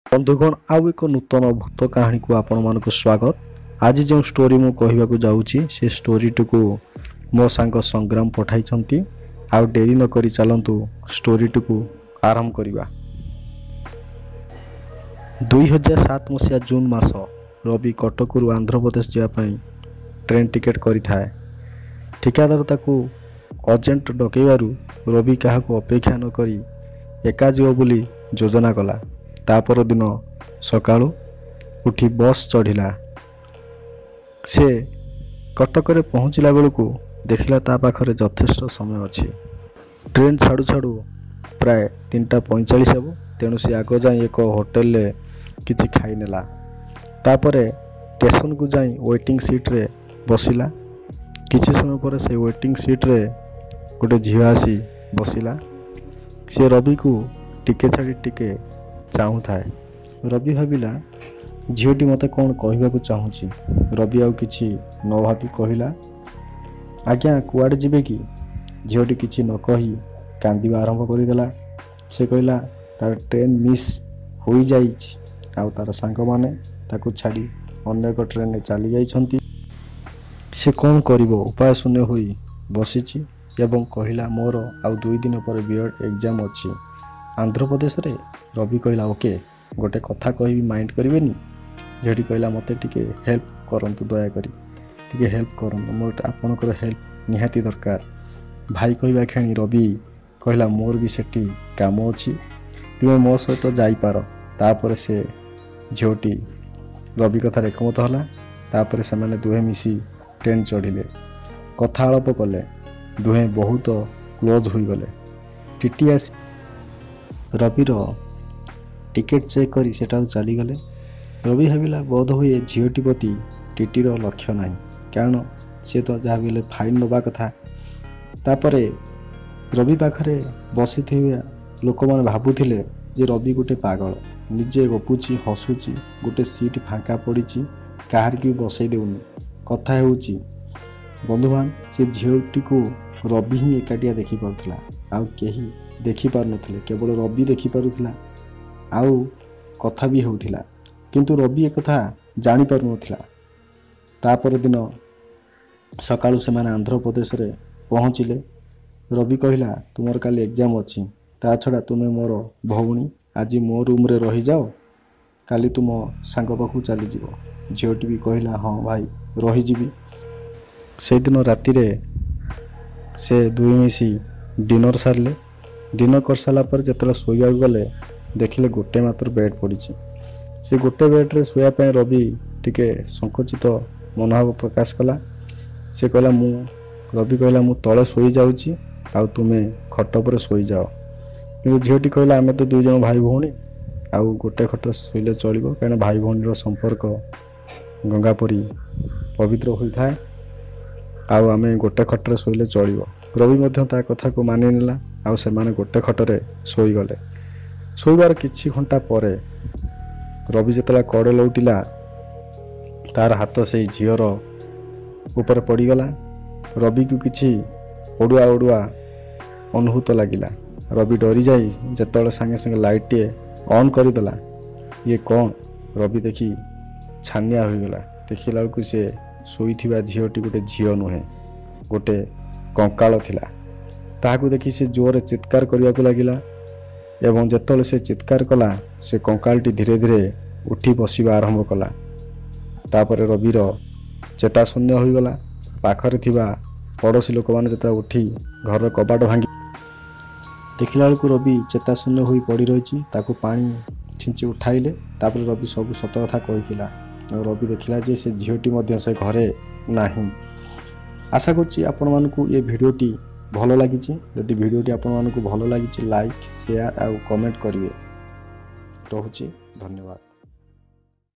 बंधुगण आउ एक नूतन भूत कहानी को आपण मानक स्वागत। आज जो स्टोरी मु कहवाक जाऊँगी से स्टोरी को मो सांग संग्राम पठाई आउ डेरी न करी चलतु स्टोरी को आरंभ करवा। 2007 मसीहा जून मास रवि कटक आंध्र प्रदेश जावाई ट्रेन टिकेट करें। ठिकादार ताकू अर्जेंट डकैबारू रवि क्या अपेक्षा न करी एका जीव बोली योजना कला। तापर दिन सकाळू उठी बस चढ़िला। से कटक पहुँचला बेलू देखला ता पाखरे यथेष्ट समय अच्छी। ट्रेन छाड़ू छाड़ू प्राय 3:45 हेबो। तेणु से आग जाई एक होटेल ले किछि खाई नेला। तापरे स्टेशन को जाई वेटिंग सीट रे बसिला। किछि समय पर से वेटिंग सीट रे गोटे झील आसी बसिला। से रवि को टिके छाड़ी टिके चाहू थाए। रवि भाविला झीटी मते कौन कहवाक चाहूँगी। रवि आउ किछि न भावी कहला, आज्ञा कुआड़े जीवे कि। झीटी किछि न कही कांदिबा आरंभ करदेला। से कहला तार ट्रेन मिस हो जाइछि आउ तार सांग माने ताकू छाड़ी अन्य एक ट्रेन में चली जाइछंती। से कौन करिवो उपाय शून्य होई बसिछि एवं कहला मोर आउ 2 दिन पर बीएड एग्जाम अछि आंध्र प्रदेश रे। रवि कहला ओके गोटे कथा कहबी माइंड करेनि। झेटी कहला मते टिके हेल्प करंतु दया करी टिके हेल्प करंतु मोर आपनकर हेल्प निहाती दरकार। भाई कहबा खेणी रवि कहला मोर भी सेठी काम अछि तुमे मो सहित जाई पार। तापर से झीटी रवि कथा एकमत होला। तापर से माने दुहे मिसी ट्रेन चढ़िले कथा आलाप कले। दुहे बहुत क्लोज हो गले। टीटी आसी रविर टिकेट चेक करी सेटा चली गले। रवि भाविला बोध हुए झीटी प्रति टीटीर लक्ष्य ना कारण सी तो जहाँ भी फाइन नवा कथा। तापरे रवि पाखरे बसी लोक मैंने भावुले जे रवि गोटे पागल निजे गपुची हसुची गोटे सीट फांका पड़ी कहार की बसई देउनी कथा होउची। बंधुबान से झीटी को रवि ही एकाटिया देखी पारुला आउ केही देखी पार नथिले। केवल रवि देखी पारुला आउ कथा भी होउथिला किंतु रवि एक कथा जानी पारु नथिला। तापर दिन सकाळु से माने आंध्र प्रदेश रे पहुँचिले। रवि कहला तुमर काली एग्जाम अछि ता छड़ा तुमे मोर भौणी आज मो रूम रे रही जाओ काली तुम सांग पाखु चली जीवो। झीटी भी कहला हाँ भाई रही जीवी। से दिन राति रे से दुई मिसी डिनर सारले। डिनर कर सारा पर जतरा सोया गले देखिले गोटे मात्र बेड पड़ी। से गोटे बेड्रे शोयापाई रवि टिके संकुचित मनोभाव प्रकाश कला। से कहला रवि कहला मु तले शोई जाऊँगी आउ तुमे खट पर शोई जाओ। कि झीटी कहला आमे तो 2 जन भाई भौणी आउ गोटे खट शोले चलो कहीं भाई भौणी संपर्क गंगा परी पवित्र होता है आउ आमे गोटे खटरे शोले चलो। रवि मध्य ता कथा को मानि नेला आउ से माने गोटे खटरे शोई गले। शोइबार किछि घंटा परे रवि जतला कड़े लौटिला तार हाथ से झीर ऊपर पड़गला। रवि को किछि ओडुआ ओडुआ अनुभूत लगिला। रवि डरी जाई जतले संगे संगे लाइट टे ऑन करदेला। ये कौन रवि देखी छानिया हो गला। देखिला बेलू से शोइथिबा झीटी गोटे झील नुहे गोटे कंकाल थिला। ताहाकू देखी से जोर चित्कार करने को लगिला एवं जेतले से चित्कार कला से कंकालटी धीरे धीरे उठी बसवा आरंभ कला। तापर रविर चेता शून्य हो गला। पाखरे थिबा पड़ोशी लोक मैंने जो उठी घर कबाट भांगी देखिला बेलू रवि चेता शून्य हो पड़ रही ताकू पानी छिंची उठाइले। तापर रवि सब सत कथा कहिला। रवि देखिला जे से झीटी मध्य से घरे नाही। आशा करुच्ची आपण मानकू ये भिडियोटी भल लगी। जदि भिडियोटी आपण मानकू भल लगी लाइक शेयर आउ कमेंट करिवे। रहुची धन्यवाद।